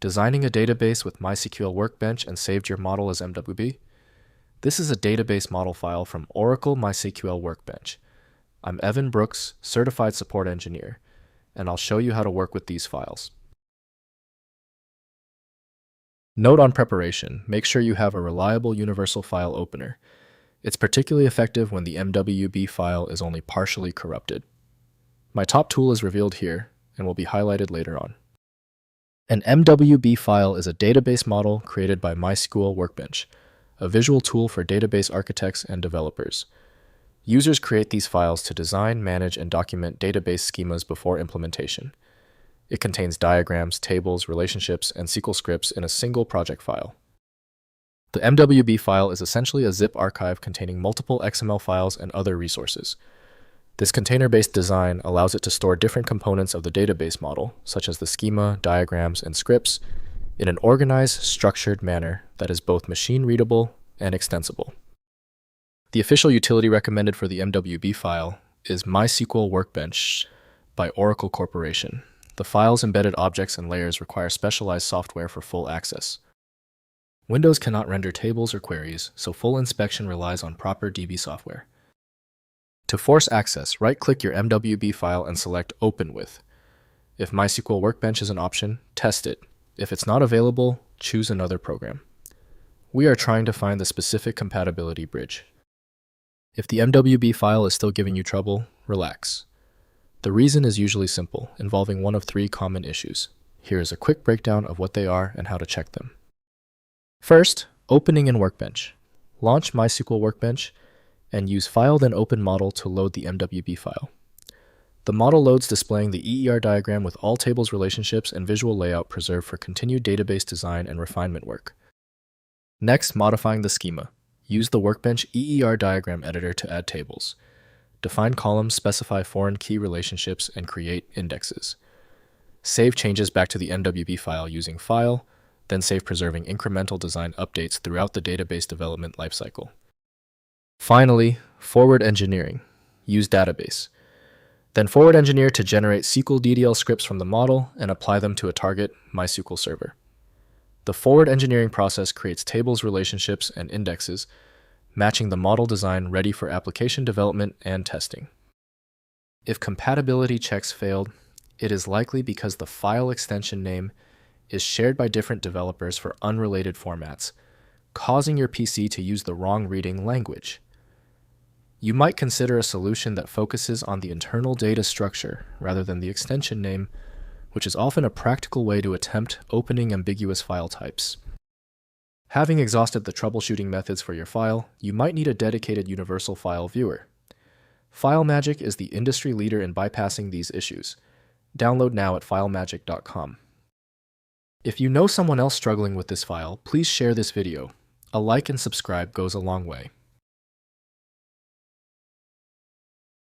Designing a database with MySQL Workbench and saved your model as MWB? This is a database model file from Oracle MySQL Workbench. I'm Evan Brooks, Certified Support Engineer, and I'll show you how to work with these files. Note on preparation, make sure you have a reliable universal file opener. It's particularly effective when the MWB file is only partially corrupted. My top tool is revealed here and will be highlighted later on. An MWB file is a database model created by MySQL Workbench, a visual tool for database architects and developers. Users create these files to design, manage, and document database schemas before implementation. It contains diagrams, tables, relationships, and SQL scripts in a single project file. The MWB file is essentially a zip archive containing multiple XML files and other resources. This container-based design allows it to store different components of the database model, such as the schema, diagrams, and scripts, in an organized, structured manner that is both machine-readable and extensible. The official utility recommended for the MWB file is MySQL Workbench by Oracle Corporation. The file's embedded objects and layers require specialized software for full access. Windows cannot render tables or queries, so full inspection relies on proper DB software. To force access, right-click your MWB file and select Open With. If MySQL Workbench is an option, test it. If it's not available, choose another program. We are trying to find the specific compatibility bridge. If the MWB file is still giving you trouble, relax. The reason is usually simple, involving one of three common issues. Here is a quick breakdown of what they are and how to check them. First, opening in Workbench. Launch MySQL Workbench and use File then Open Model to load the MWB file. The model loads displaying the EER diagram with all tables, relationships, and visual layout preserved for continued database design and refinement work. Next, modifying the schema. Use the Workbench EER diagram editor to add tables. Define columns, specify foreign key relationships, and create indexes. Save changes back to the MWB file using File, then save preserving incremental design updates throughout the database development lifecycle. Finally, forward engineering. Use database. Then forward engineer to generate SQL DDL scripts from the model and apply them to a target MySQL server. The forward engineering process creates tables, relationships, and indexes, matching the model design ready for application development and testing. If compatibility checks failed, it is likely because the file extension name is shared by different developers for unrelated formats, causing your PC to use the wrong reading language. You might consider a solution that focuses on the internal data structure rather than the extension name, which is often a practical way to attempt opening ambiguous file types. Having exhausted the troubleshooting methods for your file, you might need a dedicated universal file viewer. FileMagick is the industry leader in bypassing these issues. Download now at filemagick.com. If you know someone else struggling with this file, please share this video. A like and subscribe goes a long way.